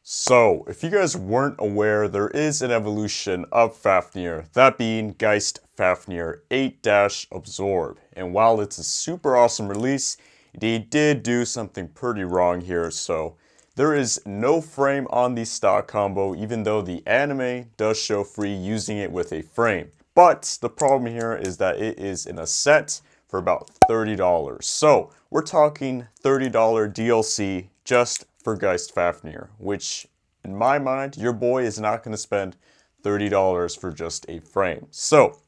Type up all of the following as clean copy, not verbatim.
So, if you guys weren't aware, there is an evolution of Fafnir, that being Geist Fafnir 8-Absorb. And while it's a super awesome release, they did do something pretty wrong here. So, there is no frame on the stock combo, even though the anime does show free using it with a frame. But the problem here is that it is in a set for about $30. So, we're talking $30 DLC just for Geist Fafnir, which in my mind, your boy is not going to spend $30 for just a frame. So,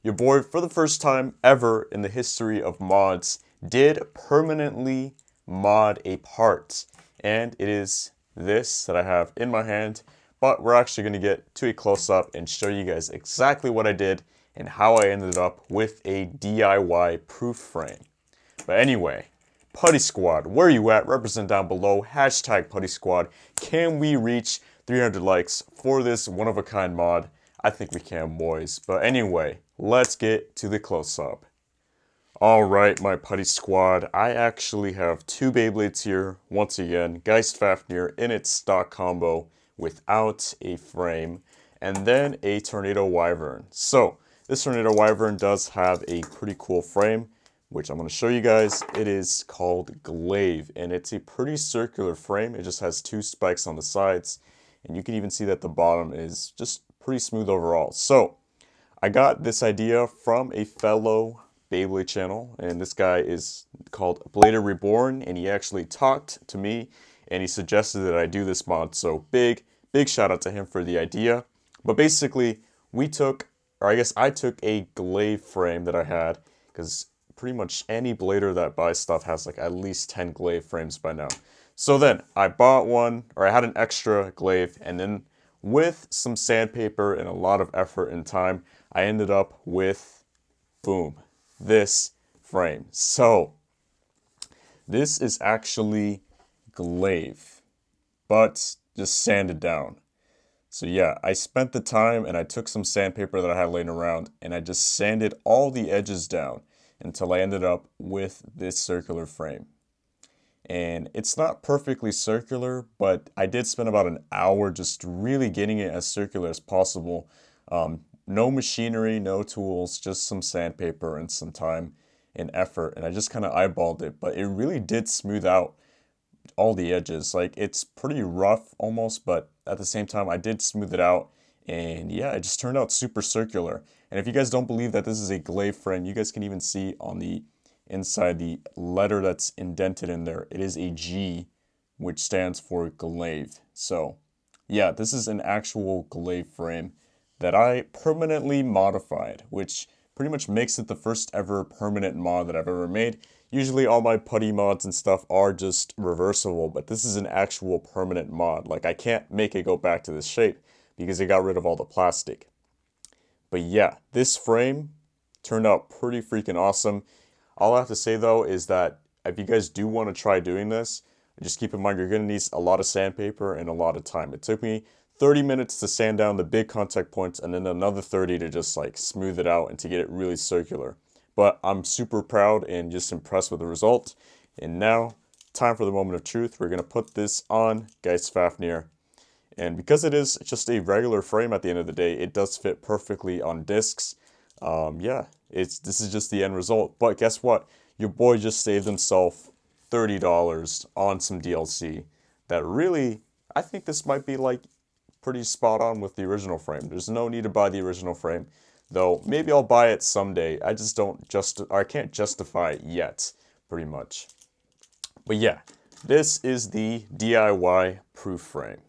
your boy, for the first time ever in the history of mods, did permanently mod a part. And it is this that I have in my hand, but we're actually going to get to a close-up and show you guys exactly what I did and how I ended up with a DIY proof frame. But anyway, Putty Squad, where you at? Represent down below. Hashtag Putty Squad. Can we reach 300 likes for this one-of-a-kind mod? I think we can, boys. But anyway, let's get to the close-up. Alright, my Putty Squad, I actually have two Beyblades here. Once again, Geist Fafnir in its stock combo without a frame. And then a Tornado Wyvern. So, this Tornado Wyvern does have a pretty cool frame, which I'm going to show you guys. It is called Glaive, and it's a pretty circular frame. It just has two spikes on the sides, and you can even see that the bottom is just pretty smooth overall. So, I got this idea from a fellow Beyblade channel, and this guy is called Blader Reborn, and he actually talked to me, and he suggested that I do this mod, so big shout out to him for the idea. But basically, I took a Glaive frame that I had, because pretty much any blader that buys stuff has like at least 10 Glaive frames by now. So then I bought one, or I had an extra Glaive, and then with some sandpaper and a lot of effort and time, I ended up with, boom, this frame. So this is actually Glaive, but just sanded down. So yeah, I spent the time and I took some sandpaper that I had laying around and I just sanded all the edges down until I ended up with this circular frame. And it's not perfectly circular, but I did spend about an hour just really getting it as circular as possible. No machinery, no tools, just some sandpaper and some time and effort. And I just kind of eyeballed it, but it really did smooth out all the edges. Like, it's pretty rough almost, but at the same time I did smooth it out. And yeah, it just turned out super circular. And if you guys don't believe that this is a Glaive frame, you guys can even see on the inside the letter that's indented in there. It is a G, which stands for Glaive. So yeah, this is an actual Glaive frame that I permanently modified, which pretty much makes it the first ever permanent mod that I've ever made. Usually all my putty mods and stuff are just reversible, but this is an actual permanent mod. Like, I can't make it go back to this shape because it got rid of all the plastic. But yeah, this frame turned out pretty freaking awesome. All I have to say though is that if you guys do want to try doing this, just keep in mind you're going to need a lot of sandpaper and a lot of time. It took me 30 minutes to sand down the big contact points and then another 30 to just like smooth it out and to get it really circular. But I'm super proud and just impressed with the result. And now, time for the moment of truth. We're going to put this on Geist Fafnir. And because it is just a regular frame at the end of the day, it does fit perfectly on discs. Yeah, this is just the end result. But guess what? Your boy just saved himself $30 on some DLC. That really, I think this might be like pretty spot on with the original frame. There's no need to buy the original frame, though maybe I'll buy it someday. I just I can't justify it yet, pretty much. But yeah, this is the DIY proof frame.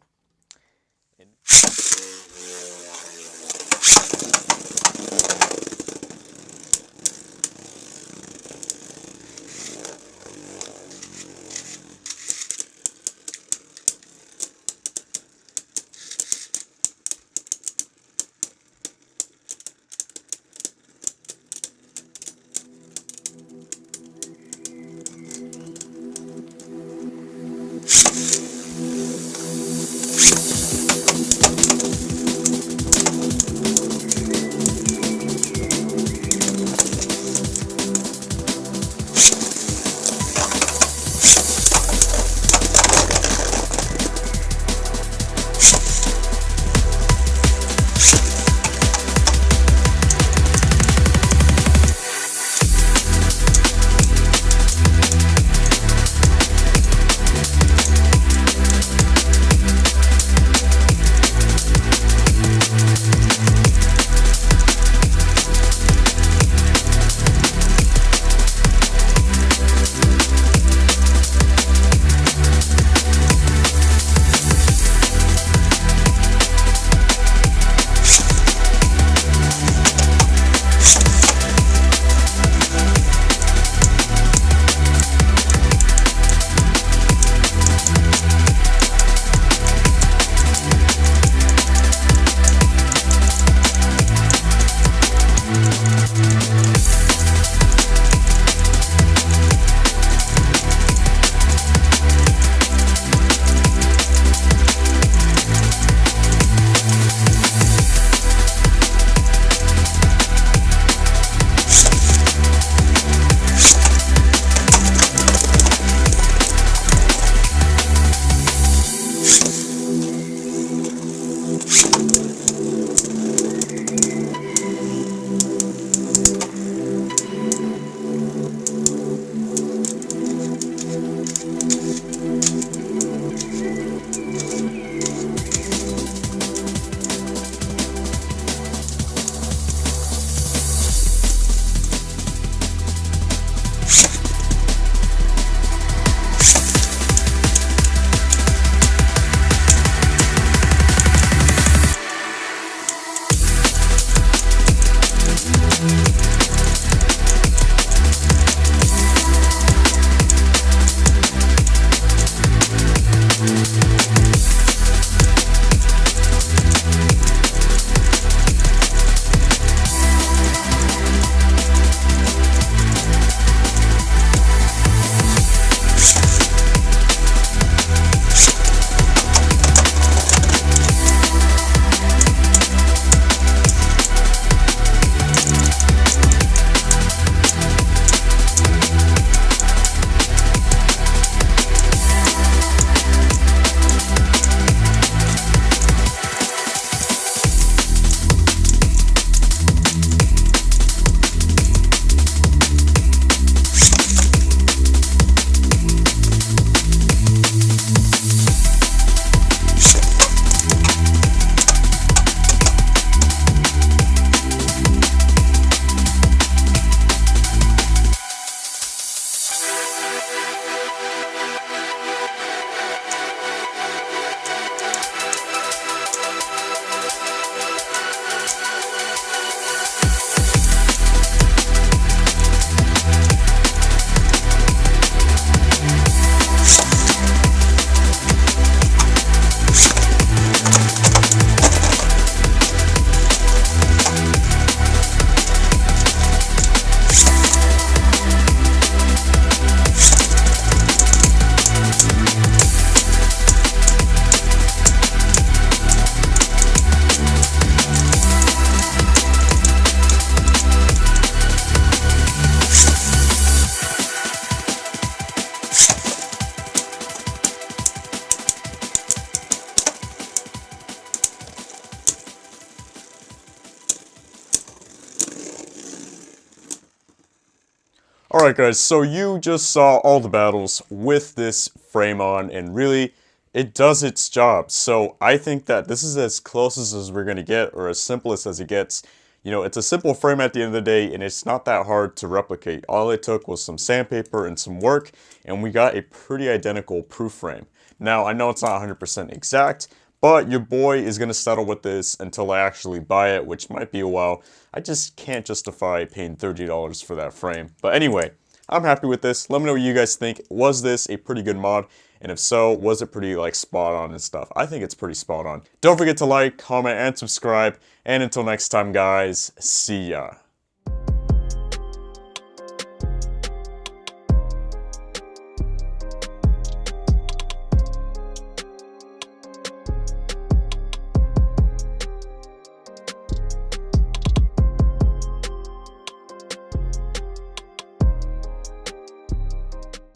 Alright guys, so you just saw all the battles with this frame on, and really, it does its job. So I think that this is as close as we're going to get, or as simplest as it gets. You know, it's a simple frame at the end of the day, and it's not that hard to replicate. All it took was some sandpaper and some work, and we got a pretty identical proof frame. Now, I know it's not 100% exact, but your boy is going to settle with this until I actually buy it, which might be a while. I just can't justify paying $30 for that frame. But anyway, I'm happy with this. Let me know what you guys think. Was this a pretty good mod? And if so, was it pretty like spot on and stuff? I think it's pretty spot on. Don't forget to like, comment, and subscribe. And until next time, guys, see ya.